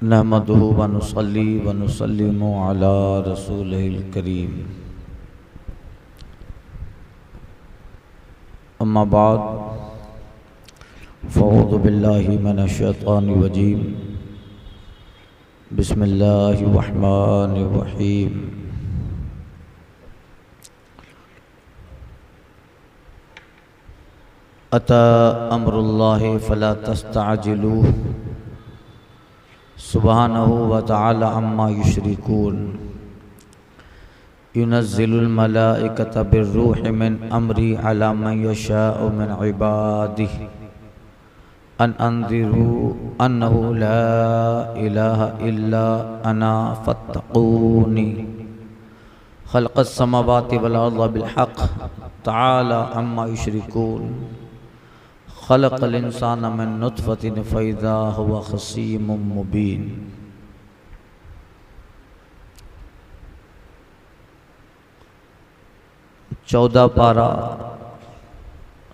नहमदुहु व नुसल्ली व नुसल्लिमु अला रसूलिल करीम। अम्मा बाद फ़अऊज़ु बिल्लाहि मिनश शैतानिर रजीम। बिस्मिल्लाहिर रहमानिर रहीम। अता अम्रुल्लाहि फला तस्तअजिलूह सुब्हानहु व तआला अम्मा युशरिकून। युनज़्ज़िलुल मलाइकता बिर्रूहि मिन अम्री अला मन यशाअु मिन इबादिहि अन अंज़िरू अन्नहु ला इलाहा इल्ला अना फत्तक़ूनी खलक़स समावाति वल अर्ज़ बिल हक़्क़ तआला अम्मा युशरिकून। खलक़ल इंसान मिन नुत्फ़तिन फ़इज़ा हुवा खसीमुम मुबीन। चौदह पारा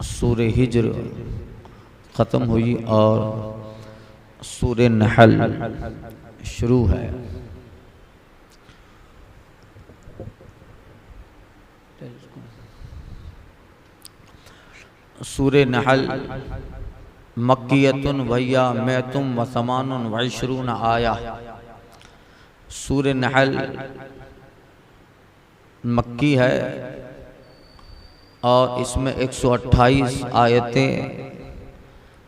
सूरे हिज्र ख़त्म हुई और सूरे नहल शुरू है। सूरे नहल मक्कियतुन वहिया मैतुम व समानुन व इशरून आया। सूरे नहल मक्की है और इसमें 128 आयतें,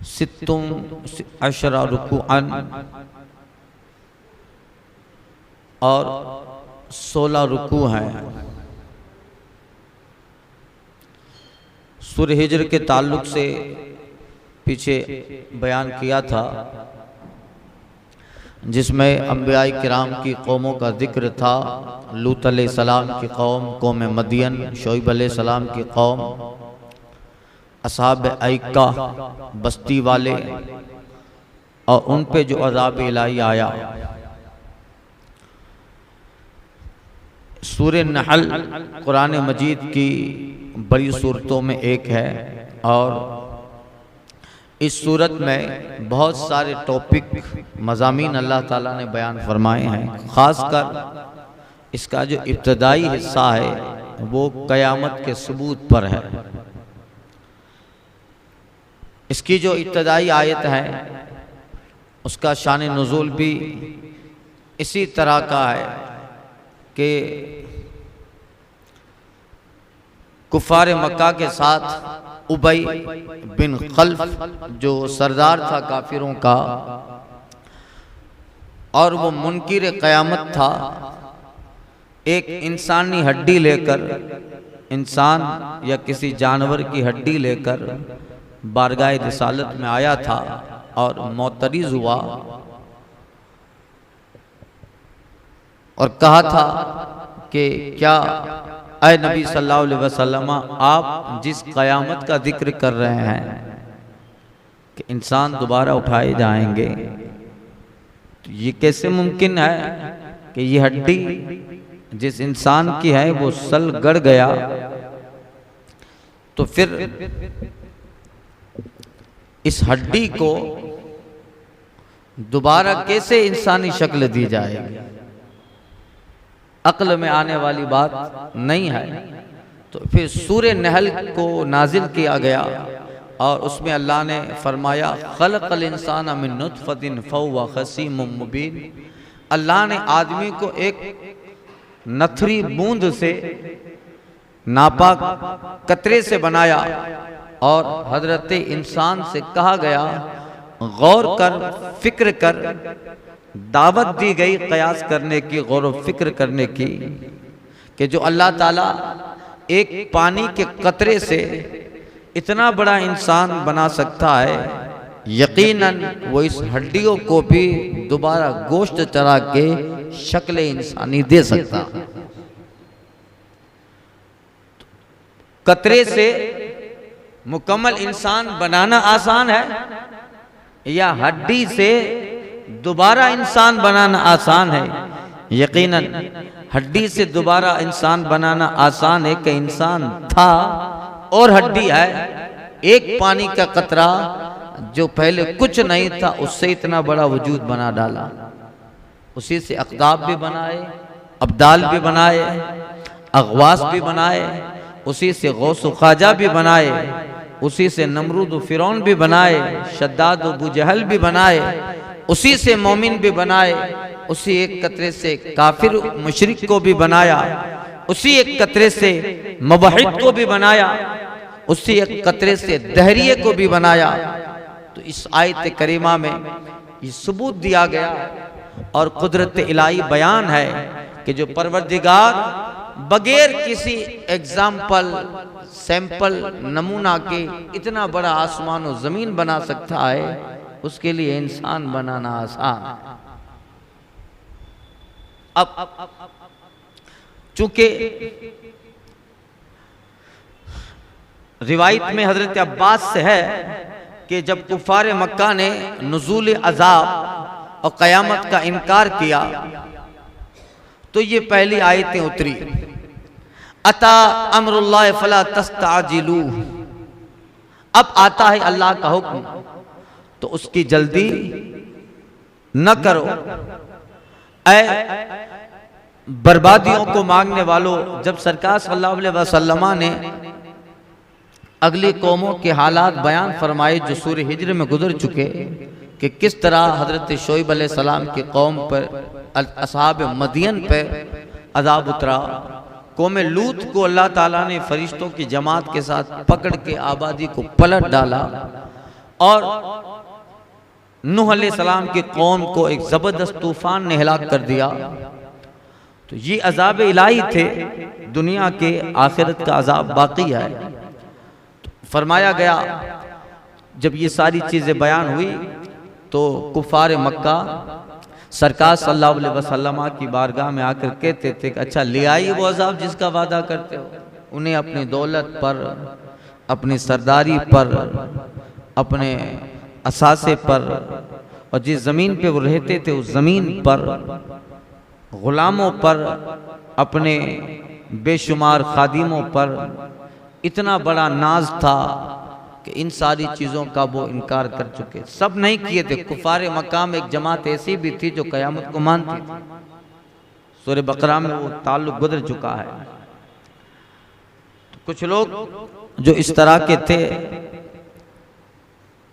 सित्तुम अशरा रुकुअन और 16 रुकू हैं। सूरह हिज्र के ताल्लुक से पीछे बयान किया था, जिसमें अंबिया किराम की कौमों का जिक्र था। लूत अलैहिस्सलाम की कौम, कौम मदियन, शुएब अलैहिस्सलाम की कौम, असहाब ऐका बस्ती वाले, और उन पे जो अज़ाब इलाही आया। सूरह नहल कुरान मजीद की बड़ी सूरतों में एक है और इस सूरत में बहुत सारे टॉपिक मज़ामीन अल्लाह ताला ने बयान फरमाए हैं। ख़ासकर इसका जो इब्तदाई हिस्सा है वो क़यामत के सबूत पर है। इसकी जो इब्तदाई आयत है उसका शान नुज़ूल भी इसी तरह का है कि कुफ़ार मक्का के साथ उबई बिन खल्फ जो सरदार था काफिरों का, और वो मुनकिर क़यामत था, एक इंसानी हड्डी लेकर, इंसान या किसी जानवर की हड्डी लेकर बारगाह रिसालत में आया था और मोतरिज़ हुआ और कहा था कि क्या ऐ नबी सल्लल्लाहु अलैहि वसल्लम, आप जिस क़यामत का जिक्र कर रहे हैं कि इंसान दोबारा उठाए जाएंगे, तो ये कैसे मुमकिन है कि ये हड्डी जिस इंसान की है वो सल गड़ गया, तो फिर इस हड्डी को दोबारा कैसे इंसानी शक्ल दी जाएगी? अक्ल में आने वाली बात नहीं है। तो फिर सूरह नहल को नाजिल किया गया और उसमें अल्लाह ने फरमाया खलक़ल इंसान मिन नुत्फ़तिन फ़हुवा खसीमुम मुबीन। अल्लाह ने आदमी को एक नथरी बूंद से, नापाक कतरे से बनाया और हजरत इंसान से कहा गया गौर कर, फिक्र कर, दावत दी गई कयास करने की, गौर व फिक्र करने की कि जो अल्लाह ताला एक पानी के कतरे से इतना बड़ा इंसान बना सकता है, यकीनन वो इस हड्डियों को भी दोबारा गोश्त चढ़ा के शक्ल इंसानी दे सकता। कतरे से मुकम्मल इंसान बनाना आसान है या हड्डी से दोबारा इंसान बनाना आसान है? यकीनन हड्डी से दोबारा इंसान बनाना आसान है कि इंसान था और हड्डी है, एक पानी का कतरा जो पहले कुछ नहीं था उससे इतना बड़ा वजूद बना डाला। उसी से अक़दाब भी बनाए, अब्दाल भी बनाए, अगवास भी बनाए, उसी से गौस ख्वाजा भी बनाए, उसी से नमरूद फिरौन भी बनाए, शद्दाद अबू जहल भी बनाए, उसी से मोमिन भी बनाए, उसी एक कतरे से काफिर मुशरिक को भी बनाया, उसी एक कतरे से मुवहिद को भी बनाया, उसी एक कतरे से दहरिये को भी बनाया। तो इस आयत करीमा में ये सबूत दिया गया और कुदरत इलाही बयान है कि जो परवरदिगार बगैर किसी एग्जाम्पल सैंपल नमूना के इतना बड़ा आसमान और जमीन बना सकता है, उसके लिए इंसान बनाना आसान है। अब चूंकि रिवायत में हजरत अब्बास से है कि जब कुफार मक्का ने नुज़ूल अज़ाब और क़यामत का इनकार किया तो ये पहली आयतें उतरी, अता अमरुल्लाह फला तस्ताजिलू, अब आता है अल्लाह का हुक्म तो उसकी जल्दी न करो। ऐ बर्बादियों को मांगने वालों, जब सरकार सल्लल्लाहु अलैहि वसल्लम ने अगली कौमों के हालात बयान फरमाए जो सूरह हिज्र में गुजर चुके कि किस तरह हजरत शोएब अलैहिस्सलाम की कौम पर असहाब मदियन पर अजाब उतरा, कौम लूत को अल्लाह ताला ने फरिश्तों की जमात के साथ पकड़ के आबादी को पलट डाला और नूह अलैहिस्सलाम की कौम को एक जबरदस्त तूफान ने हिलाक कर दिया। तो ये अजाब इलाही थे, दुनिया के आखिरत का अजाब बाकी है। तो फरमाया गया जब ये सारी चीजें बयान हुई तो कुफार मक्का सरकार सल्लल्लाहु अलैहि वसल्लम की बारगाह में आकर कहते थे कि अच्छा ले आइए वो अजाब जिसका वादा करते हो। उन्हें अपनी दौलत पर, अपनी सरदारी पर, अपने असासे पर और जिस जमीन पे वो रहते थे उस जमीन पर, गुलामों पर, अपने बेशुमार खादिमों पर इतना बड़ा नाज था कि इन सारी चीज़ों का वो इनकार कर चुके। सब नहीं किए थे। कुफार मक्का में एक जमात ऐसी भी थी जो क़यामत को मानती थी, सूरह बकरा में वो ताल्लुक गुजर चुका है। तो कुछ लोग जो इस तरह के थे,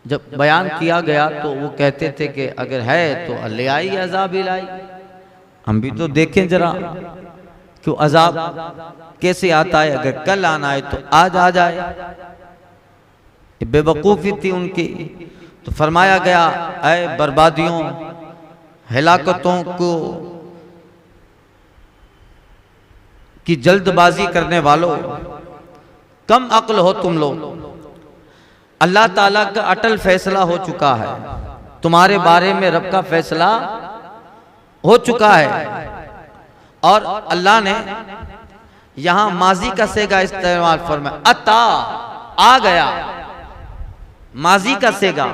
जब बयान किया गया तो वो कहते थे कि अगर है तो ले आई अजाब इलाही, हम भी तो देखें जरा कि अजाब कैसे आता है, अगर कल आना है तो आज आ जाए। बेवकूफ़ी थी उनकी। तो फरमाया गया ऐ बर्बादियों, हिलाकतों को की जल्दबाजी करने वालों, कम अक्ल हो तुम लोग। अल्लाह ताला का अटल फैसला हो चुका है, तुम्हारे बारे में रब का फैसला हो चुका है। और अल्लाह ने यहां माजी का सेगा इस्तेमाल फरमाया, अता आ गया, माजी का सेगा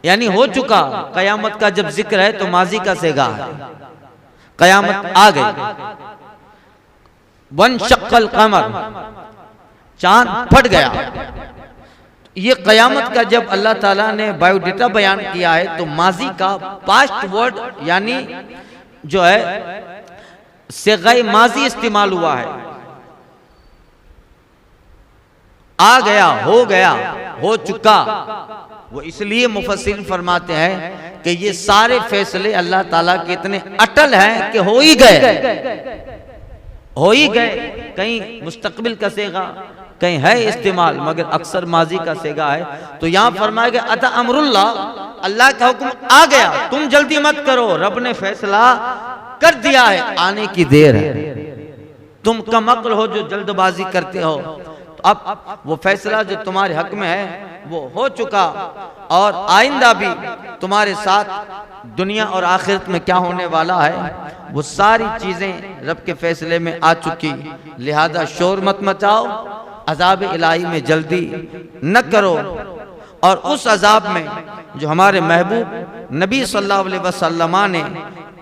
यानी हो चुका। कयामत का जब जिक्र है तो माजी का सेगा है, कयामत आ गई। वन शक्कल कमर, चांद फट गया। ये कयामत का जब अल्लाह ताला ने बायोडेटा बयान किया है तो माजी का पास्ट वर्ड यानी जो है सेगाए माजी इस्तेमाल हुआ है। आ गया, हो गया, हो चुका। वो इसलिए मुफस्सिरीन फरमाते हैं कि ये सारे फैसले अल्लाह ताला के इतने अटल हैं कि हो ही गए, हो ही गए। कहीं मुस्तकबिल का सेगा, कहीं है इस्तेमाल, मगर अक्सर माजी का सेगा है। तो यहां फरमाया गया अता अमरुल्लाह, अल्लाह का हुक्म आ गया, तुम जल्दी मत करो, रब ने फैसला कर दिया है, आने की देर है। तुम कम अक्ल हो जो जल्दबाजी करते हो। तो अब वो फैसला जो तुम्हारे हक में है वो हो चुका और आइंदा भी तुम्हारे साथ दुनिया और आखिरत में क्या होने वाला है वो सारी चीजें रब के फैसले में आ चुकी। लिहाजा शोर मत मचाओ, अजाब इलाही में जल्दी न करो। और उस अजाब में जो हमारे महबूब नबी सल्लल्लाहु अलैहि वसल्लम ने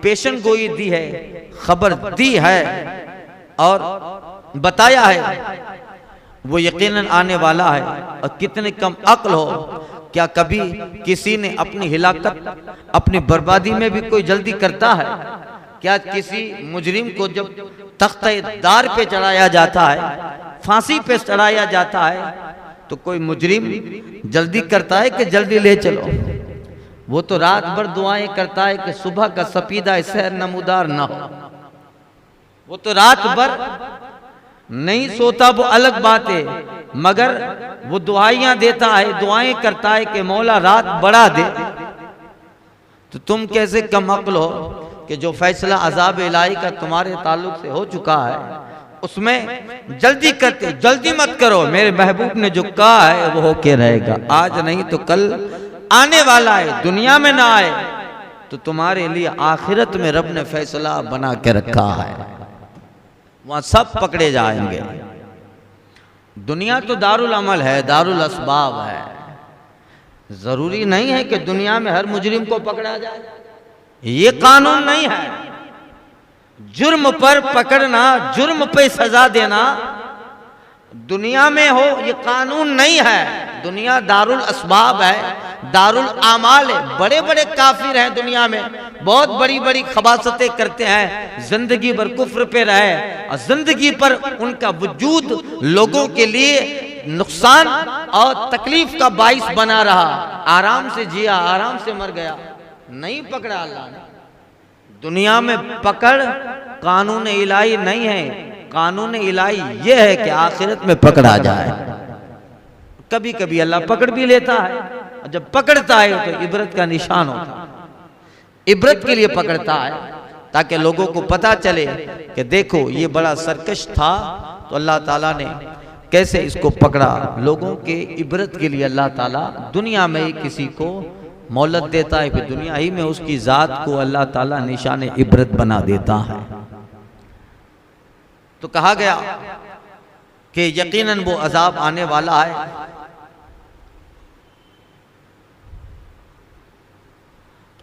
पेशन गोई दी है, खबर दी है और बताया है, वो यकीनन आने वाला है। और कितने कम अक्ल हो क्या कभी किसी ने अपनी हिलाकत, अपनी बर्बादी में भी कोई जल्दी करता है? क्या किसी मुजरिम को जब तख्ते-ए-दार पे चढ़ाया जाता है, फांसी पे चढ़ाया जाता है, तो कोई मुजरिम जल्दी करता है कि जल्दी ले चलो? वो तो रात भर दुआएं करता है कि सुबह का सफीदा शहर नमूदार ना हो। वो तो रात भर नहीं सोता, वो अलग बात है, मगर वो दुआइयां देता है, दुआएं करता है कि मौला रात बढ़ा दे। तो तुम कैसे कम अक्ल हो कि जो फैसला अज़ाब इलाही का तुम्हारे ताल्लुक से हो चुका है उसमें जल्दी करते, जल्दी मत करो। मेरे महबूब ने जो कहा है वो होके रहेगा, आज नहीं तो कल आने वाला है। दुनिया में ना आए तो तुम्हारे लिए आखिरत में रब ने फैसला बना के रखा है, वहां सब पकड़े जाएंगे। दुनिया तो दारुल अमल है, दारुल असबाब है। जरूरी नहीं है कि दुनिया में हर मुजरिम को पकड़ा जाए, ये कानून नहीं है। जुर्म पर पकड़ना, जुर्म पे सजा देना दुनिया में हो, ये कानून नहीं है। दुनिया दारुल असबाब है, दारुल आमाल है। बड़े बड़े काफिर हैं दुनिया में, बहुत बड़ी बड़ी खबासतें करते हैं, जिंदगी भर कुफ्र पे रहे और जिंदगी पर उनका वजूद लोगों के लिए नुकसान और तकलीफ का बाइस बना रहा। आराम से जिया, आराम से मर गया, नहीं पकड़ा अल्लाह ने। दुनिया में पकड़ कानून इलाही नहीं है, कानून इलाही ये है कि आखिरत में पकड़ा जाए। कभी कभी अल्लाह पकड़ भी लेता है, और जब पकड़ता है तो इबरत का निशान होता है, इबरत के लिए पकड़ता है, ताकि लोगों को पता चले कि देखो ये बड़ा सरकश था, तो अल्लाह ताला ने कैसे इसको पकड़ा। लोगों के इबरत के लिए अल्लाह ताला दुनिया में ही किसी को मोहलत देता है, फिर दुनिया ही में उसकी जात को अल्लाह ताला निशान इबरत बना देता है। तो कहा गया कि यकीनन वो अजाब आने वाला है।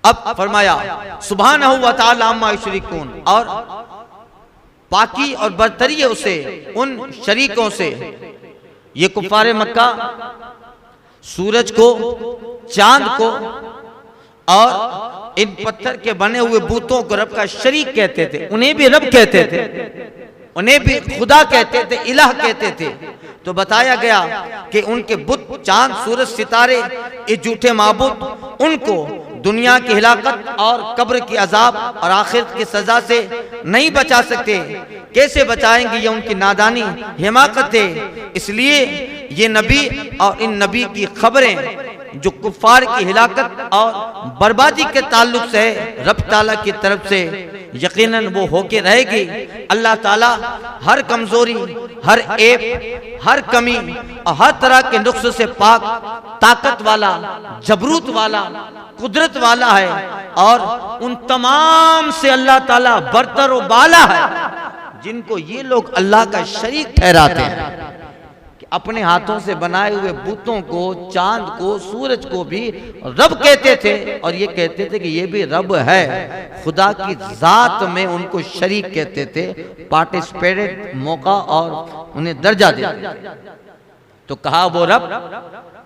अब फरमाया सुब्हानहू व तआला अम्मा युशरिकून, और पाकी और बरतरी है उसे उन शरीकों से। ये कुफारे मक्का सूरज को, चांद को और इन पत्थर के बने हुए बूतों को रब का शरीक कहते थे। उन्हें भी रब कहते थे, उन्हें भी खुदा कहते थे, इलाह कहते थे। तो बताया गया कि उनके बुत, चांद, सूरज, सितारे, ये झूठे माबूद उनको दुनिया की हिलाकत और कब्र की अजाब और आखिरत की सजा से नहीं बचा सकते। कैसे बचाएंगे? ये उनकी नादानी, हिमाकत है। इसलिए ये नबी और इन नबी की खबरें जो कुफ्फार की हिलाकत और बर्बादी के ताल्लुक से है, रब ताला की तरफ से यकीनन वो होके रहेगी। अल्लाह ताला हर कमजोरी, हर ऐब, हर कमी और हर तरह के नुक्स से पाक, ताकत वाला, जबरूत वाला, कुदरत वाला है, और उन तमाम से अल्लाह ताला बरतर व बाला है जिनको ये लोग अल्लाह का शरीक ठहराते हैं। कि अपने हाथों से बनाए हुए बुतों को, चांद को, सूरज को भी रब कहते थे, और ये कहते थे कि ये भी रब है। खुदा की जात में उनको शरीक कहते थे, पार्टिसिपेटेड मौका और उन्हें दर्जा देते। तो कहा वो रब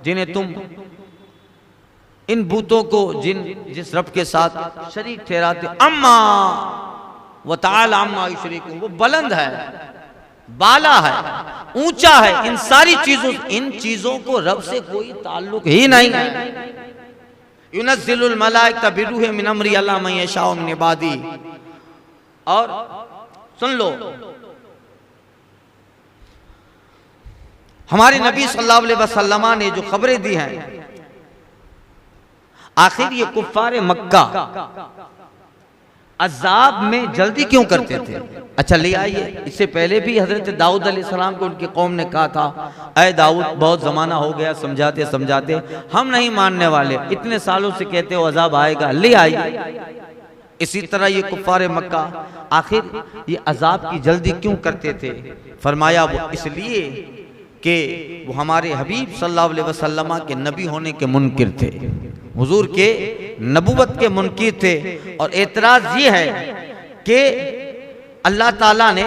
जिन्हें तुम इन बूतों को जिस रब के साथ शरीक ठहराते, अम्मा व तआला अम्मा युशरिकून, वो बुलंद है, बाला है, ऊंचा है इन सारी चीजों। इन चीजों को रब से कोई ताल्लुक ही नहीं है। युनज़्ज़िलुल मलाइकता बिरूहि मिन अम्री अला मन यशाउ मिन इबादी। और सुन लो, हमारे नबी सल्लल्लाहु अलैहि वसल्लम ने जो खबरें दी हैं, आखिर ये कुफ्फारे मक्का अजाब में जल्दी क्यों करते थे? अच्छा ले आइए, इससे पहले भी हजरत दाऊद अलैहिस्सलाम को उनकी कौम ने कहा था, ऐ दाऊद बहुत जमाना हो गया समझाते समझाते, हम नहीं मानने वाले, इतने सालों से कहते हो अजाब आएगा, ले आइए। इसी तरह ये कुफ्फारे मक्का आखिर ये अजाब की जल्दी क्यों करते थे? फरमाया वो इसलिए कि वो हमारे हबीब सल्लल्लाहु अलैहि वसल्लम के नबी होने के मुनकिर थे, हुजूर के नबूवत के मुनकिर थे। और एतराज ये है कि अल्लाह ताला ने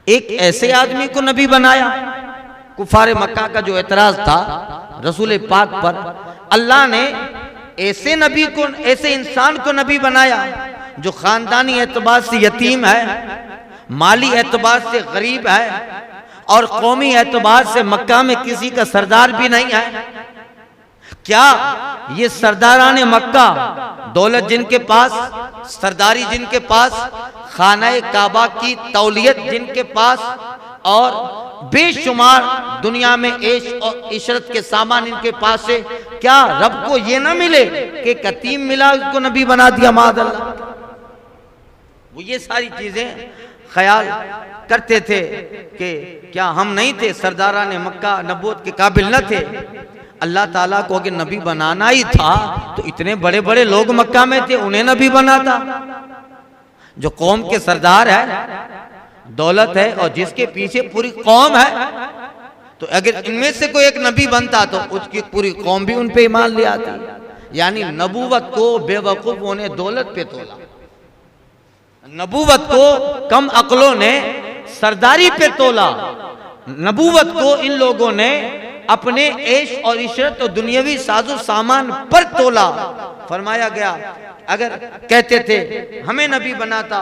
एक ऐसे आदमी को नबी बनाया। कुफारे मक्का का जो एतराज था, रसूल पाक पर अल्लाह ने ऐसे नबी को, ऐसे इंसान को नबी बनाया जो खानदानी एतबार से यतीम है, माली एतबार से गरीब है और कौमी एतबार से मक्का में किसी का सरदार भी नहीं है। क्या ये सरदारान मक्का, दौलत जिनके पास, सरदारी जिनके पास, खाना काबा की तौलियत जिनके पास और बेशुमार दुनिया में ऐश और इशरत के सामान इनके पास है, क्या रब को ये ना मिले कि कतीम मिला उसको नबी बना दिया मादअल्लाह? वो ये सारी चीजें ख्याल करते थे कि क्या हम नहीं थे, सरदारान मक्का नबूवत के काबिल न थे? अल्लाह ताला को अगर नबी बनाना ही था तो इतने बड़े बड़े लोग मक्का में थे, उन्हें नबी बनाता। जो कौम के सरदार है, दौलत है और जिसके पीछे पूरी कौम है, तो अगर इनमें से कोई एक नबी बनता तो उसकी पूरी कौम भी उन पे ईमान ले आती। यानी नबूवत को बेवकूफों ने दौलत पे तोला, नबूवत को कम अक्लों ने सरदारी पे तोला, नबूवत को इन लोगों ने अपने ऐश और इशरत और दुनियावी साजो सामान पर तोला। फरमाया गया अगर कहते थे हमें नबी बनाता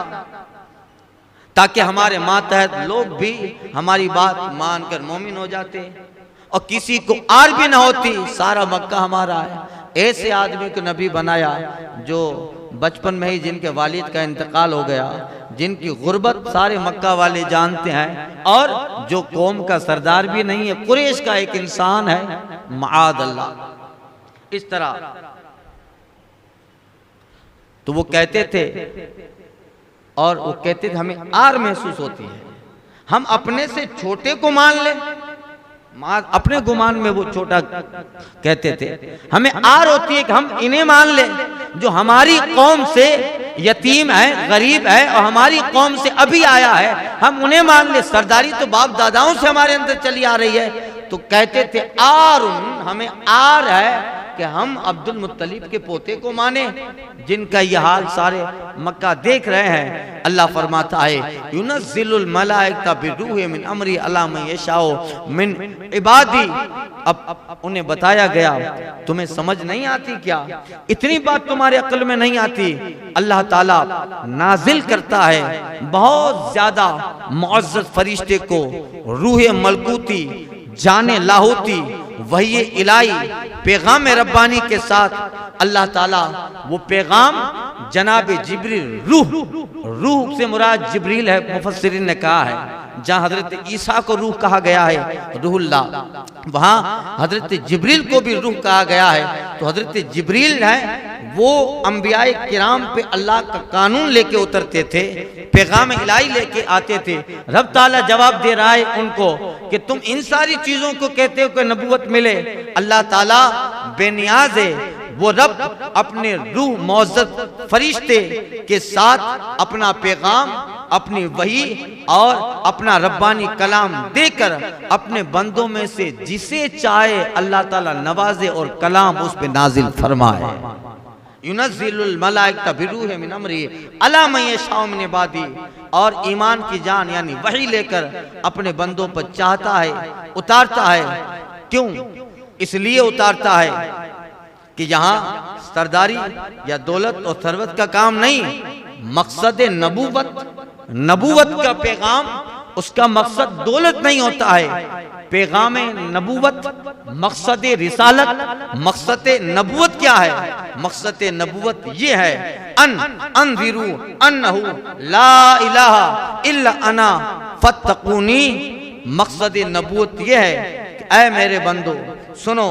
ताकि हमारे मातहत लोग भी हमारी बात मानकर मोमिन हो जाते और किसी को आर भी ना होती, सारा मक्का हमारा है। ऐसे आदमी को नबी बनाया जो बचपन में ही जिनके वालिद का इंतकाल हो गया, जिनकी गुर्बत सारे मक्का वाले जानते हैं और जो कौम का सरदार भी नहीं है, कुरैश का एक इंसान है, माअज़ल्लाह। इस तरह तो वो कहते थे और वो कहते थे हमें आर महसूस होती है, हम अपने से छोटे को मान ले, अपने गुमान में वो छोटा कहते थे, हमें आर होती है कि हम इन्हें मान ले जो हमारी कौम से यतीम है, गरीब है और हमारी कौम से अभी आया है, हम उन्हें मान ले। सरदारी तो बाप दादाओं से हमारे अंदर चली आ रही है। तो कहते थे आरुन, हमें आर है कि हम अब्दुल मुत्तलिब के पोते को माने, जिनका यह हाल सारे मक्का देख रहे हैं। अल्लाह फरमाता है युनज़्ज़िलुल मलाइका बिरूहि मिन अमरी अला मन यशाओ मिन इबादी। अब उन्हें बताया गया तुम्हें समझ नहीं आती क्या, इतनी बात तुम्हारे अक्ल में नहीं आती? अल्लाह ताला नाजिल करता है बहुत ज्यादा मुअज़्ज़ज़ फरिश्ते को, रूह मलकूती, जाने लाहौती, वही इलाही, पैगाम रब्बानी के साथ अल्लाह ताला वो पैगाम जनाब जिब्रील, रूह से मुराद जिब्रील है, मुफस्सिरीन ने कहा है। जहाँ हजरत ईसा को रूह कहा गया है, रूहुल्लाह, वहाँ हजरत जिब्रील को भी रूह कहा गया है। तो हजरत जिब्रील है वो अंबियाए किराम पे अल्लाह का कानून लेके उतरते थे, पैगाम इलाही लेके आते थे। रब ताला जवाब दे रहा है उनको कि तुम इन सारी चीजों को कहते हो कि नबूवत मिले। अल्लाह ताला बेनियाज है, वो रब अपने रूह मुअज़्ज़ज़ फरिश्ते के साथ अपना पैगाम, अपनी वही और अपना रब्बानी कलाम देकर अपने बंदों में से जिसे चाहे अल्लाह ताला नवाजे और कलाम उस पे नाजिल फरमाए। युनज़्ज़िलुल मलाइका बिरूहि मिन अमरी अला मन यशाउ मिन इबादी। और ईमान की जान यानी वही लेकर अपने बंदों पर चाहता है, उतारता है। क्यों? इसलिए उतारता है कि यहाँ सरदारी या दौलत और सरवत का काम नहीं, मकसद नबूवत का पैगाम, उसका मकसद दौलत नहीं होता है। पैगाम नबूवत, मकसद रिसालत, मकसद नबूवत क्या है? मकसद नबूवत ये है अनज़िरू अन्नहु ला इलाहा इल्ला अना फत्तकूनी। मकसद नबूवत ये है कि ऐ मेरे बंदो सुनो,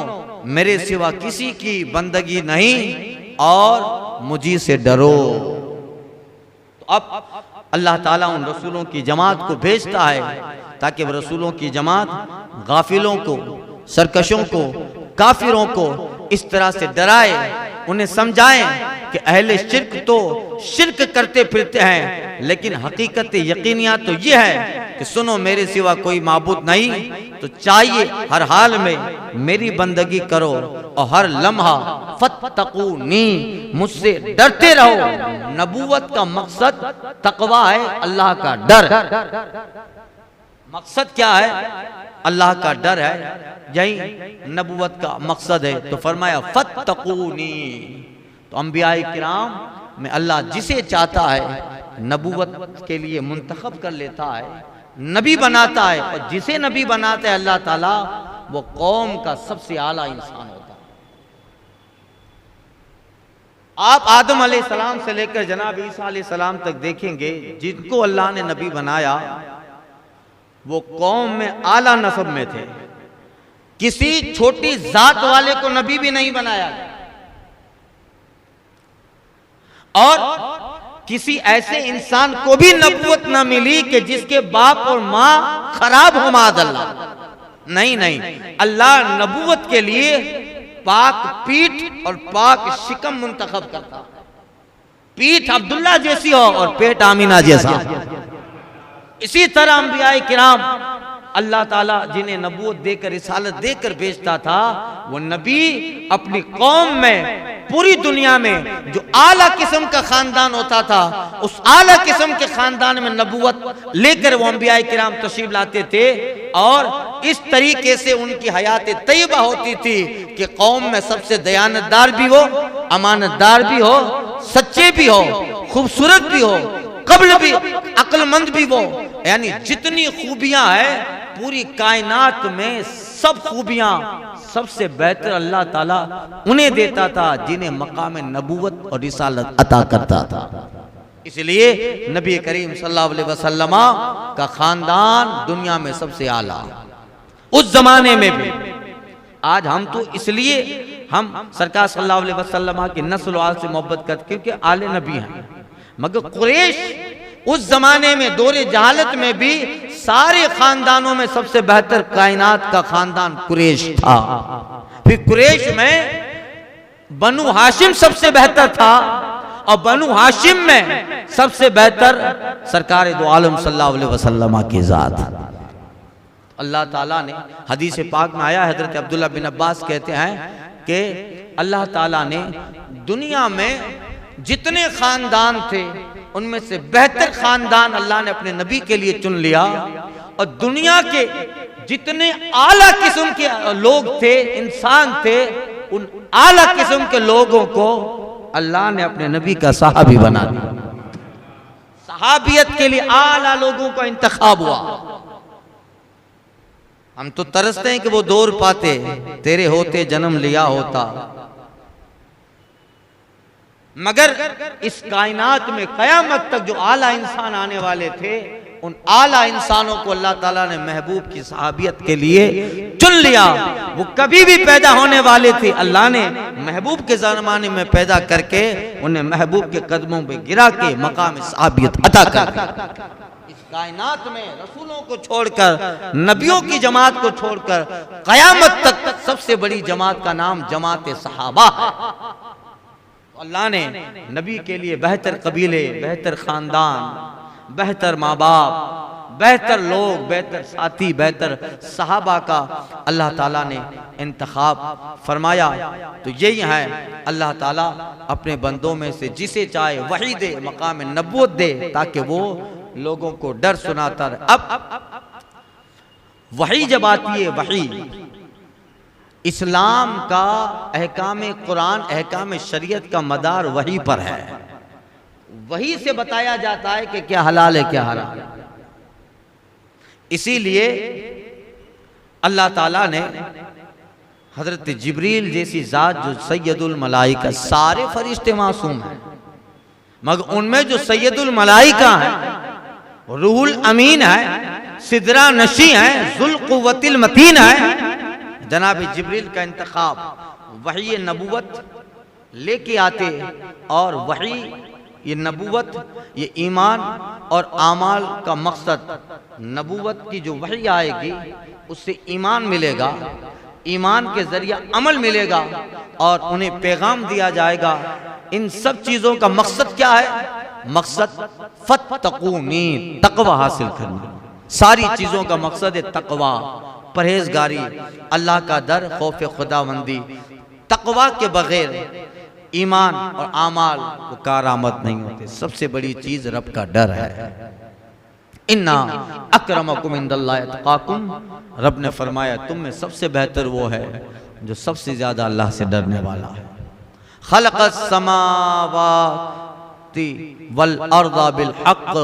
मेरे सिवा किसी की बंदगी नहीं और मुझी से डरो। तो अब अल्लाह ताला उन रसूलों की जमात को भेजता है ताकि वह रसूलों की जमात गाफिलों को, सरकशों को, काफिरों को इस तरह से डराए, उन्हें समझाएं कि अहले शिर्क तो शिर्क करते फिरते हैं, लेकिन हकीकत यकीनिया तो ये है कि सुनो मेरे सिवा कोई माबूद नहीं, तो चाहिए हर हाल में मेरी बंदगी करो और हर लम्हा फत्तकूनी, मुझसे डरते रहो। नबूवत का मकसद तकवा है, अल्लाह का डर। मकसद क्या है? अल्लाह का डर है, यही नबूवत का मकसद है। तो फरमाया फत्तकूनी। तो अंबियाए किराम में अल्लाह जिसे चाहता है नबूवत के लिए मुंतखब कर लेता है, नबी बनाता है, और जिसे नबी बनाता है अल्लाह ताला, वो कौम का सबसे आला इंसान होता है। आप आदम अलैहिस्सलाम से लेकर जनाब ईसा अलैहिस्सलाम तक देखेंगे, जिनको अल्लाह ने नबी बनाया वो कौम में आला नस्ब में थे। किसी छोटी जात वाले को नबी भी नहीं बनाया, और किसी ऐसे इंसान को भी नबूवत न मिली कि जिसके बाप और मां खराब हो मादल्ला। नहीं नहीं, अल्लाह नबूवत के लिए पाक पीठ और पाक शिकम मुंतखब करता। पीठ अब्दुल्ला जैसी हो और पेट आमीना जैसा। इसी तरह अंबियाए किराम अल्लाह ताला जिन्हें नबूवत देकर रिसालत देकर भेजता था, वो नबी अपनी कौम में पूरी दुनिया में जो आला किस्म का खानदान होता था, उस आला किस्म के खानदान में नबूवत लेकर वो अंबियाए किराम तशरीफ लाते थे। और इस तरीके से उनकी हयात तैयबा होती थी कि कौम में सबसे दयानतदार भी हो, अमानतदार भी हो, सच्चे भी हो, खूबसूरत भी हो, कब्ल भी, अक्लमंद भी वो, यानी जितनी खूबियां है पूरी कायनात में सब खूबियां सबसे बेहतर अल्लाह ताला उन्हें देता था जिन्हें मकाम नबूवत और रिसालत अता करता था। इसलिए नबी करीम सल्लल्लाहु अलैहि वसल्लम का खानदान दुनिया में सबसे आला उस जमाने में भी। आज हम तो इसलिए हम सरकार सल्लल्लाहु अलैहि वसल्लम की नस्ल वाल से मोहब्बत करते क्योंकि आले नबी हैं, मगर कुरैश उस जमाने में दौरे जहालत में भी सारे खानदानों में सबसे बेहतर कायनात का खानदान कुरैश था। फिर कुरैश में बनु हाशिम सबसे बेहतर था, और बनु हाशिम में सबसे बेहतर सरकार दो आलम सल्लल्लाहु अलैहि वसल्लम की जात। अल्लाह ताला ने हदीस पाक में आया, हजरत अब्दुल्ला बिन अब्बास कहते हैं कि अल्लाह ताला ने दुनिया में जितने खानदान थे उनमें से बेहतर खानदान अल्लाह ने अपने नबी के लिए चुन लिया, और दुनिया के जितने आला किस्म के लोग थे, इंसान थे, उन आला किस्म के लोगों को अल्लाह ने अपने नबी का सहाबी बना दिया। सहाबियत के लिए आला लोगों का इंतखाब हुआ। हम तो तरसते हैं कि वो दौर पाते, तेरे होते जन्म लिया होता, मगर इस कायनात में कयामत तक जो आला इंसान आने वाले थे, उन आला इंसानों को अल्लाह ताला ने महबूब की सहाबियत के लिए चुन लिया। वो कभी भी पैदा होने वाले थे, अल्लाह ने महबूब के ज़माने में पैदा करके उन्हें महबूब के कदमों पे गिरा के मकाम सहाबियत अता कर दिया। इस कायनात में रसूलों को छोड़कर, नबियों की जमात को छोड़कर कयामत तक सबसे बड़ी जमात का नाम जमात सहाबा है। अल्लाह ने नबी के लिए बेहतर कबीले, बेहतर खानदान, बेहतर माँ बाप, बेहतर लोग, बेहतर साथी, बेहतर सहाबा का अल्लाह ताला ने इंतखाब फरमाया। तो यही है अल्लाह ताला अपने बंदों में से जिसे चाहे वही दे, मकाम नबूवत दे, ताकि वो लोगों को डर सुनाता रहे। अब वही जब आती है, वही इस्लाम का अहकाम कुरान, अहकाम शरीयत का मदार वही पर है। वही से बताया जाता है कि क्या हलाल है क्या हराम है। इसीलिए अल्लाह ताला ने हजरत जिब्रील जैसी जात जो सैयदुल मलाइका, सारे फरिश्ते मासूम हैं, मगर उनमें जो सैयदुल मलाइका है, रूहुल अमीन है, सिदरा नशी है, जुल कुव्वतिल मतीन है, जनाब जिब्रील का इंतखाब वही नबूवत लेके आते। और वही ये नबूवत, ये ईमान और आमाल का मकसद, नबूवत की जो वही आएगी उससे ईमान मिलेगा, ईमान के जरिए अमल मिलेगा और उन्हें पैगाम दिया जाएगा। इन सब चीज़ों का मकसद क्या है? मकसद फत्तकूनी, तकवा हासिल करना। सारी चीज़ों का मकसद है तकवा, परहेजगारी, अल्लाह का डर, खौफ खुदाबंदी। तकवा के बगैर ईमान और आमाल को कारआमद नहीं होते। सबसे बड़ी चीज रब का डर है। इन्ना अक्रमकुम इंदल्लाहि अत्काकुम, रब ने फरमाया तुम में सबसे बेहतर वो है जो सबसे ज्यादा अल्लाह से डरने वाला है। खलक़स समावाति वल अर्दा बिल हक़।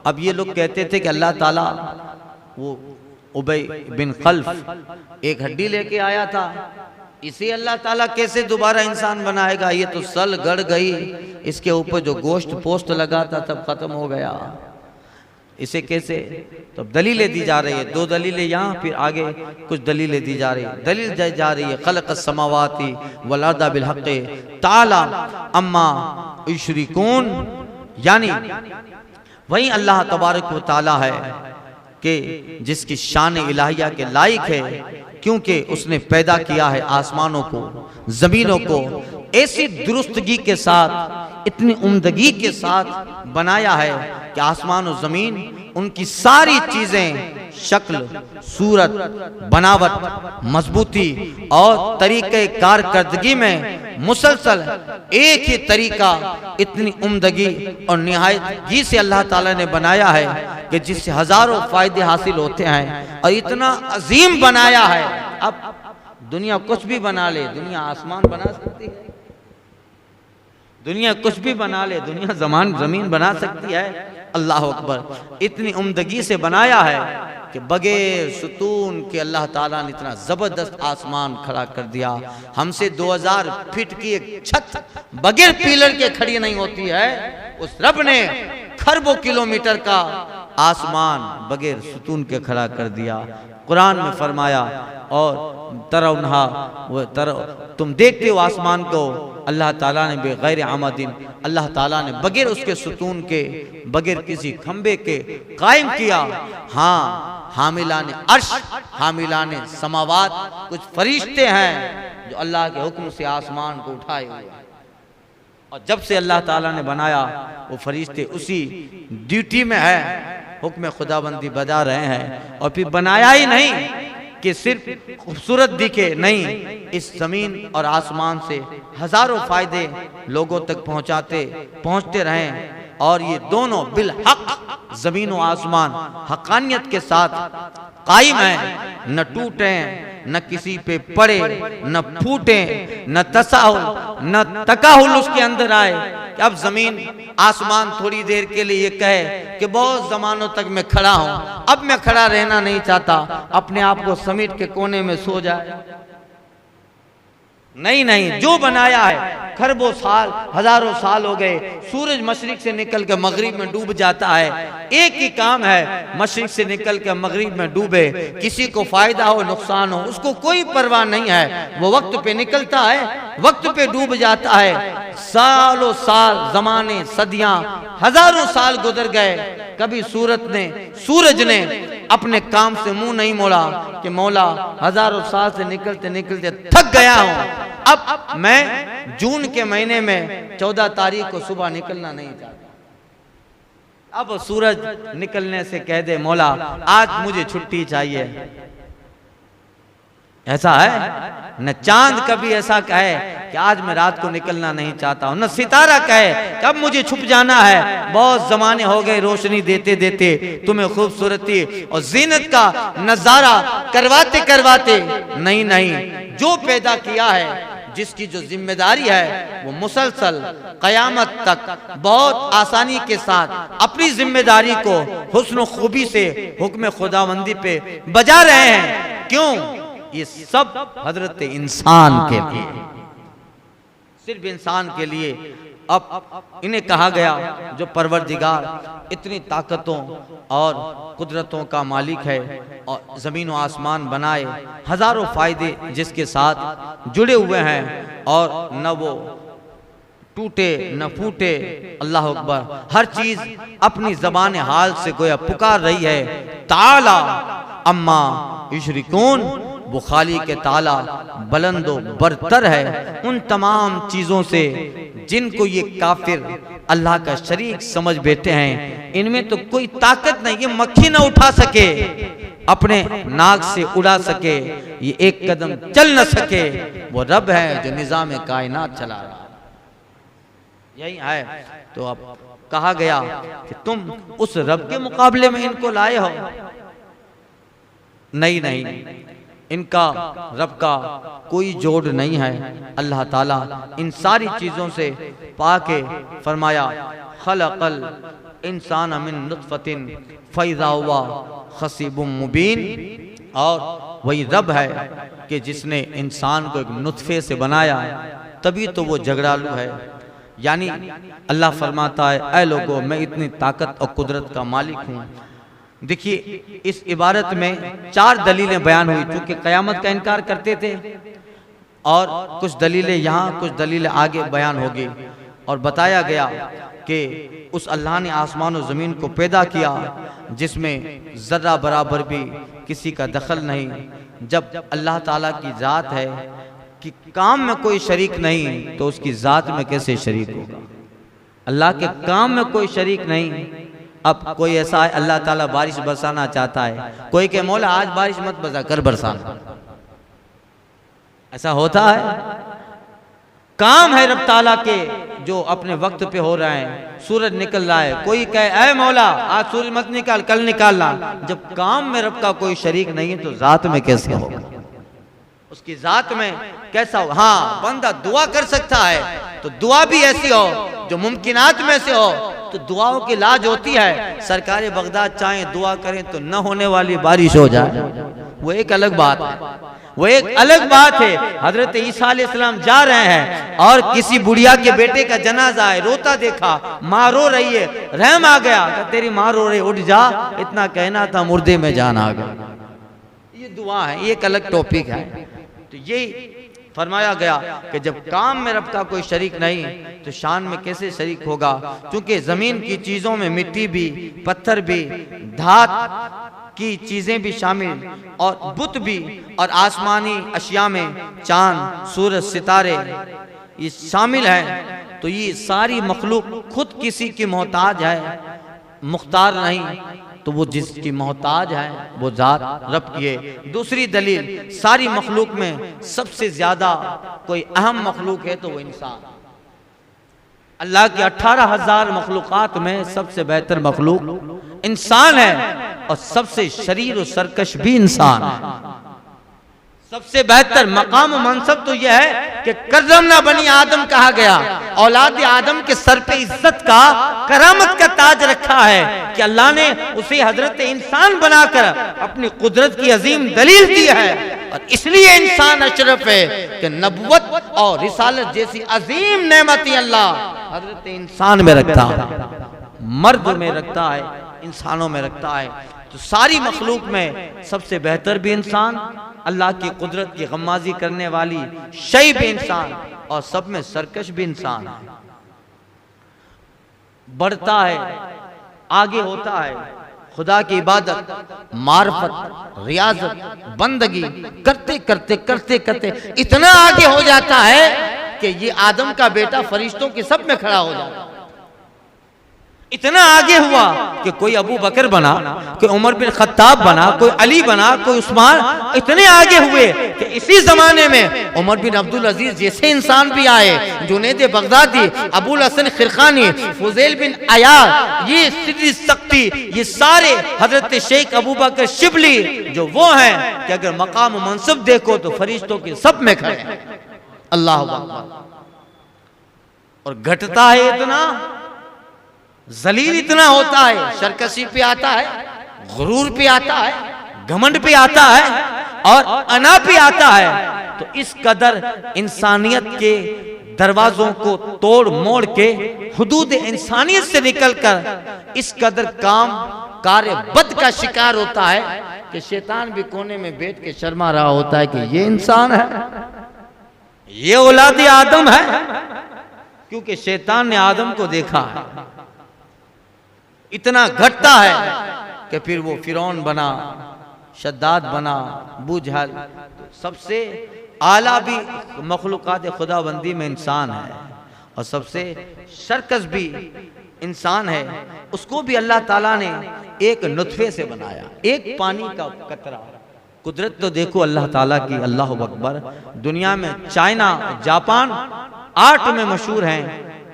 अब ये लोग कहते थे कि अल्लाह ताला, वो उबई बिन खल्फ एक हड्डी लेके आया था, इसे अल्लाह ताला कैसे दोबारा इंसान बनाएगा, ये तो सल गड़ गई, इसके ऊपर जो गोश्त पोस्ट लगा था तब खत्म हो गया, इसे कैसे। तो दलीलें दी जा रही है, दो दलीलें यहाँ, फिर आगे कुछ दलीलें दी जा रही है। दलील जा रही है खलक़स समावाति वल अर्दा बिल हक़ ताला अम्मा युश्रिकून, यानी वही अल्लाह तबारक व तआला है कि जिसकी शान इलाहिया के लायक है, क्योंकि उसने पैदा किया है आसमानों को, जमीनों को ऐसी दुरुस्तगी के साथ, इतनी उम्दगी के साथ बनाया है कि आसमान और जमीन, उनकी सारी चीजें, शक्ल, सूरत, बनावट, मजबूती और तरीके कारकर्दगी में मुसलसल एक ही तरीका, इतनी उम्दगी और निहायतगी से अल्लाह ताला ने बनाया है कि जिससे हजारों फायदे हासिल होते हैं, और इतना अजीम बनाया है। अब दुनिया कुछ भी बना ले, दुनिया आसमान बना सकती है, दुनिया कुछ भी बना ले, दुनिया जमीन बना सकती है, अल्लाह अकबर, इतनी उम्दगी से बनाया है कि बगैर सुतून के अल्लाह ताला ने इतना जबरदस्त आसमान खड़ा कर दिया। हमसे 2000 फीट की एक छत बगैर पिलर के खड़ी नहीं होती है, उस रब ने खरबों किलोमीटर का आसमान बगैर सुतून के खड़ा कर दिया। कुरान में फरमाया, और तरौनहा, तुम देखते हो आसमान को, अल्लाह ताला ने बेगैर आमदिन, अल्लाह ताला ने बगैर उसके सुतून के, बगैर किसी खंबे के कायम किया। हाँ, हामिलाने अर्श, हामिलाने समावात, कुछ फरिश्ते हैं जो अल्लाह के हुक्म से आसमान को उठाए हुए, और जब से अल्लाह ताला ने बनाया वो फरिश्ते उसी ड्यूटी में है, हुक्म खुदाबंदी बजा रहे हैं। और फिर बनाया ही नहीं कि सिर्फ खूबसूरत दिखे, नहीं, इस जमीन और आसमान से हजारों फायदे लोगों तक पहुंचते रहें, और ये दोनों बिल हक, जमीन और आसमान हकानियत के साथ कायम है, न टूटे, न किसी पे पड़े, न फूटे, न तसाहुल, न तकाहुल उसके अंदर आए कि अब जमीन आसमान थोड़ी देर के लिए ये कहे कि बहुत जमानों तक मैं खड़ा हूं, अब मैं खड़ा रहना नहीं चाहता, अपने आप को समेट के कोने में सो जाए। नहीं नहीं, जो बनाया है, खरबों साल, हजारों साल हो गए, सूरज मशरिक से निकल के मगरिब में डूब जाता है, एक ही काम है, मशरिक से निकल के मगरिब में डूबे, किसी को फायदा हो नुकसान हो उसको कोई परवाह नहीं है, वो वक्त पे निकलता है, वक्त पे डूब जाता है। सालों साल, जमाने, सदियां, हजारों साल गुजर गए, कभी सूरज ने अपने काम से मुंह नहीं मोड़ा कि मौला हजारों साल से निकलते निकलते थक गया हूं, अब मैं जून के महीने में 14 तारीख को सुबह निकलना नहीं चाहता। अब सूरज निकलने से कह दे मौला आज मुझे छुट्टी चाहिए, ऐसा है? न चांद कभी ऐसा कहे कि आज मैं रात को निकलना नहीं चाहता हूं, न सितारा कहे कब मुझे छुप जाना है, बहुत जमाने हो गए रोशनी देते देते तुम्हें खूबसूरती और जीनत का नजारा करवाते करवाते। नहीं नहीं, जो पैदा किया है, जिसकी जो जिम्मेदारी है, वो मुसलसल कयामत तक बहुत आसानी के साथ अपनी जिम्मेदारी को हुस्न खूबी से हुक्म खुदाबंदी पे बजा रहे हैं। क्यों? ये सब हजरत इंसान के लिए, सिर्फ इंसान के लिए। अब इन्हें कहा गया जो परवरदिगार इतनी ताकतों और कुदरतों का मालिक है और जमीन और आसमान बनाए, हजारों फायदे जिसके साथ जुड़े हुए हैं, और न वो टूटे न फूटे, अल्लाह अकबर, हर चीज अपनी जबान हाल से गोया पुकार रही है, ताला अम्मा युश्रिकून, वो खाली के ताला बुलंदो बरतर है उन तमाम चीजों से जिनको ये काफिर अल्लाह का शरीक समझ बैठे हैं। इनमें तो कोई ताकत नहीं, ये मक्खी ना उठा सके, अपने नाक से उड़ा सके, ये एक कदम चल न सके। वो रब है जो निजाम कायनात चला रहा है। यही है। तो अब कहा गया कि तुम उस रब के मुकाबले में इनको लाए हो। नहीं नहीं, इनका रब का कोई जोड़ नहीं है। अल्लाह ताला इन सारी चीजों से पाके फरमाया खलक़ल इंसान मिन नुत्फ़तिन फ़इज़ा हुवा खसीबुम मुबीन। और वही रब है कि जिसने इंसान को एक नुत्फे से बनाया, तभी तो वो झगड़ालू है। यानी अल्लाह फरमाता है, ऐ लोगों, मैं इतनी ताकत और कुदरत का मालिक हूँ। देखिए इस इबारत में 4 दलीलें बयान हुई, क्योंकि क़यामत का इनकार करते थे, और कुछ दलीलें यहाँ कुछ दलीलें आगे बयान होगी। और बताया गया कि उस अल्लाह ने आसमान और ज़मीन को पैदा किया जिसमें ज़र्रा बराबर भी किसी का दखल नहीं। जब अल्लाह ताला की ज़ात है कि काम में कोई शरीक नहीं, तो उसकी ज़ात में कैसे शरीक होगा? अल्लाह के काम में कोई शरीक नहीं। अब कोई ऐसा है, अल्लाह ताला बारिश बरसाना चाहता है, कोई के मौला आज बारिश मत बरसा, कर बरसाना, ऐसा होता है? काम है रब ताला के जो अपने वक्त पे हो रहे हैं। सूरज निकल रहा है, कोई कहे ऐ मौला आज सूरज मत निकाल, कल निकालना। जब काम में रब का कोई शरीक नहीं है, तो जात में कैसे होगा? उसकी जात में कैसा हो? हाँ, बंदा दुआ कर सकता है, तो दुआ भी ऐसी हो जो मुमकिनात में से हो, तो दुआओं की लाज होती है। सरकार बगदाद चाहे दुआ करें तो न होने वाली बारिश हो जाए, वो एक अलग बात है, वो एक अलग बात है। हजरत ईसा अलैहिस्सलाम जा रहे हैं और किसी बुढ़िया के बेटे का जनाजा है, रोता देखा, माँ रो रही है, रहम आ गया, तेरी माँ रो रही, उठ जा, इतना कहना था मुर्दे में जान आ गया। ये दुआ है, ये एक अलग टॉपिक है। तो यही फरमाया गया कि जब काम में रब का कोई शरीक नहीं, तो शान में कैसे शरीक होगा? क्योंकि जमीन की चीजों में मिट्टी भी, पत्थर भी, धात की चीजें भी शामिल, और बुत भी, और आसमानी अशिया में चांद, सूरज, सितारे ये शामिल हैं। तो ये सारी मखलूक खुद किसी की मोहताज है, मुख्तार नहीं। तो वो जिसकी मोहताज है वो जात रब की है। दूसरी दलील, सारी मखलूक में सबसे ज्यादा कोई अहम मखलूक है तो वो इंसान। अल्लाह के 18,000 मखलूकात में सबसे बेहतर मखलूक इंसान है, और सबसे शरीर और सरकश भी इंसान है। सबसे बेहतर मकाम मनसब तो यह है कि करमना बनी आदम कहा गया। औलाद आदम के सर पे इज्जत का, करामत का ताज रखा है कि अल्लाह ने उसे हजरत इंसान बनाकर अपनी कुदरत की अजीम दलील दी है। और इसलिए इंसान अशरफ है कि नबुवत और रिसालत जैसी अजीम नेमती अल्लाह हजरत इंसान में रखता है, मर्द में रखता है, इंसानों में रखता है। तो सारी मखलूक में सबसे बेहतर भी इंसान, अल्लाह की कुदरत की गम्माजी करने वाली शय भी इंसान, और सब में सरकश भी इंसान है। बढ़ता है, आगे होता है, खुदा की इबादत, मार्फत, रियाजत, बंदगी करते करते करते करते इतना आगे हो जाता है कि ये आदम का बेटा फरिश्तों के सब में खड़ा हो जाता है। इतना आगे हुआ कि कोई अबू बकर बना, कोई उमर बिन खत्ताब बना, कोई अली बना, कोई उस्मान, इतने आगे हुए कि इसी जमाने में उमर बिन अब्दुल अजीज जैसे इंसान भी आए, जुनैद बगदादी, अबुल हसन खिरखानी, फुजैल बिन अयाद, ये सिद्दी सख्ती, ये सारे हजरत शेख अबू बकर शिबली जो वो हैं कि अगर मकाम मनसब देखो तो फरिश्तों के सब में खड़े हैं। अल्लाह अकबर। और घटता है इतना, जलील इतना होता है, सरकशी पे आता है, गुरूर पे आता है, घमंड पे आता है, और अना पे आता है। तो इस कदर इंसानियत के दरवाजों को तोड़ मोड़ के हुदूद इंसानियत से निकलकर इस कदर काम कार्य बद का शिकार होता है कि शैतान भी कोने में बैठ के शर्मा रहा होता है कि ये इंसान है, ये औलाद आदम है, क्योंकि शैतान ने आदम को देखा है। इतना घटता है कि फिर वो फिरौन बना, शद्दाद बना, अबू जहल। सबसे आला भी मखलूकात खुदाबंदी में इंसान है, और सबसे सरकस भी इंसान है। उसको भी अल्लाह ताला ने एक नुत्फे से बनाया, एक पानी का कतरा। कुदरत तो देखो अल्लाह ताला की, अल्लाह अकबर। दुनिया में चाइना, जापान आर्ट में मशहूर हैं,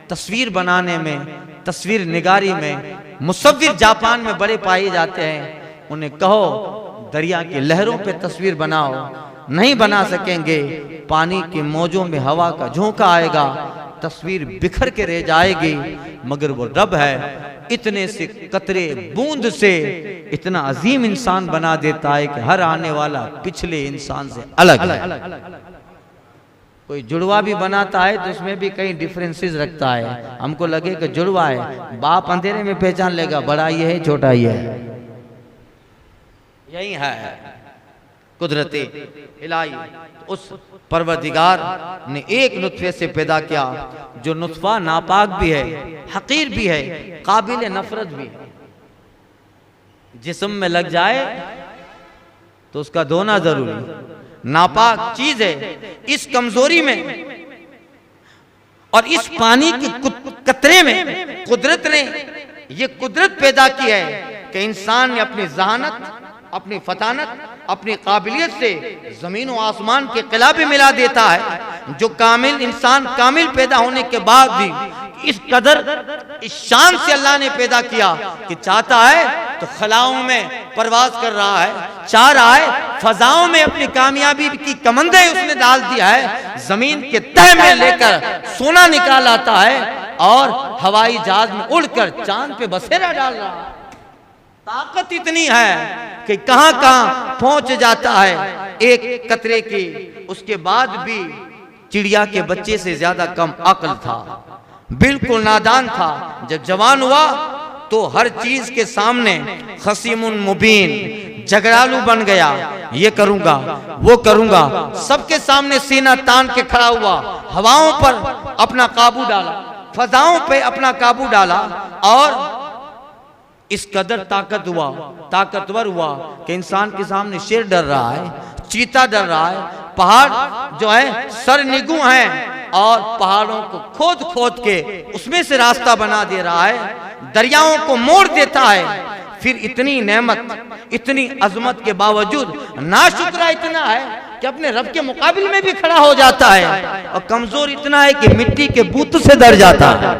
तस्वीर बनाने में, तस्वीर निगारी में मुसव्विर जापान में बड़े पाए जाते हैं। उन्हें कहो दरिया की लहरों पे तस्वीर बनाओ, नहीं बना सकेंगे। पानी की मौजों में हवा का झोंका आएगा, तस्वीर बिखर के रह जाएगी। मगर वो रब है, इतने से कतरे बूंद से इतना अजीम इंसान बना देता है कि हर आने वाला पिछले इंसान से अलग है। कोई जुड़वा भी बनाता है तो उसमें भी कई डिफरेंसेस रखता है। हमको लगे कि जुड़वा है, बाप अंधेरे में पहचान लेगा बड़ा ये है छोटा ये है। यही है कुदरती इलाही। उस परवरदिगार ने एक नुत्फे से पैदा किया जो नुत्फा नापाक भी है, हकीर भी है, काबिल नफरत भी है। जिस्म में लग जाए तो उसका धोना जरूरी, नापाक चीज है। इस कमजोरी में और इस पानी के कतरे में कुदरत ने ये कुदरत पैदा की है कि इंसान ने अपनी जहानत, अपनी फतानत, अपनी काबिलियत से जमीन और आसमान के किला भी मिला देता है। जो कामिल इंसान कामिल पैदा होने के बाद भी इस कदर इस शान से अल्लाह ने पैदा किया कि चाहता है तो खलाओं में परवाज कर रहा है, चाह रहा है फजाओं में अपनी कामयाबी की कमंदे उसने डाल दिया है। जमीन के तह में लेकर सोना निकाल आता है और हवाई जहाज में उड़कर चांद पे बसेरा डाल रहा है। ताकत इतनी है कि कहां कहां पहुंच जाता है एक कतरे की। उसके बाद भी चिड़िया के बच्चे से ज्यादा कम अक्ल था, बिल्कुल नादान था। जब जवान हुआ तो हर चीज के सामने खसीमुन मुबीन, झगड़ालू बन गया। ये करूंगा वो करूंगा, सबके सामने सीना तान के खड़ा हुआ। हवाओं पर अपना काबू डाला, फजाओं पे अपना काबू डाला और इस कदर ताकतवर हुआ कि इंसान के सामने शेर डर रहा है, चीता डर रहा है, पहाड़ जो है सरनिगू हैं और पहाड़ों को खोद खोद के उसमें से रास्ता बना दे रहा है, दरियाओं को मोड़ देता है। फिर इतनी नेमत, इतनी अजमत के बावजूद नाशुक्रा इतना है कि अपने रब के मुकाबिल में भी खड़ा हो जाता है। और कमजोर इतना है कि मिट्टी के बूत से डर जाता है।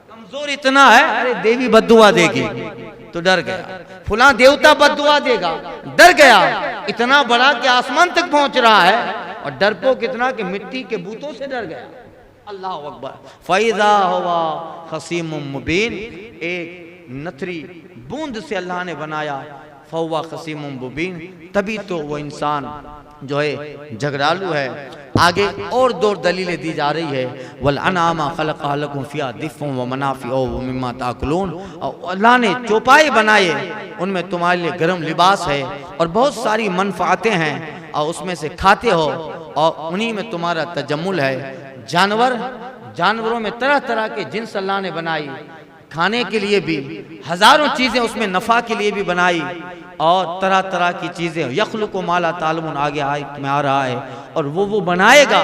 कमजोर इतना है, अरे देवी बद्दुआ देगी तो डर गया, फुला देवता बद्दुआ देगा, डर गया। इतना बड़ा कि आसमान तक पहुंच रहा है और डरपोक इतना कि मिट्टी के बूतों से डर गया। अल्लाह अकबर। फैज़ा हुआ खसीमुम मुबीन, एक नथरी बूंद से अल्लाह ने बनाया, फौवा खसीमुम मुबीन। तभी तो वो इंसान जो है झगड़ालू है। आगे और दो दलीलें दी जा रही है। वल अनामा खलक़ा लकुम फ़ीहा दिफ़्फ़ुन व मनाफ़िअ व मिम्मा ताकुलून। और अल्लाह ने चौपाए बनाए, उनमें तुम्हारे लिए गर्म लिबास है और बहुत सारी मनफ़ातें हैं और उसमें से खाते हो और उन्हीं में तुम्हारा तजम्मुल है। जानवरों में तरह तरह के जिन्स अल्लाह ने बनाई, खाने के लिए भी हजारों चीजें उसमें नफा के लिए भी बनाई और तरह तरह की चीजें। यख्लुक़ु मा ला तालमून आगे में आ रहा है। और वो बनाएगा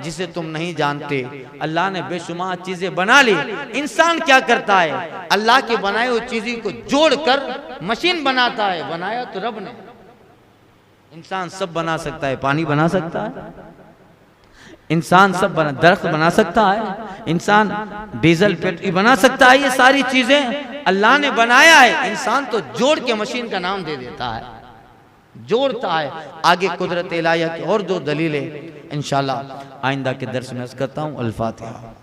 जिसे तुम नहीं जानते। अल्लाह ने बेशुमार चीजें बना ली। इंसान क्या करता है, अल्लाह के बनाए हुए चीजों को जोड़कर मशीन बनाता है। बनाया तो रब ने। इंसान सब बना सकता है, पानी बना सकता है, इंसान सब दरख्त बना सकता है, इंसान डीजल पेट्रोल बना सकता है। ये सारी चीजें अल्लाह ने बनाया है। इंसान तो जोड़ के मशीन का नाम दे देता है, जोड़ता है। आगे कुदरत इलाहिया की और दो दलीलें इंशाल्लाह आइंदा के दर्स में अर्ज़ करता हूँ। अल फातिहा।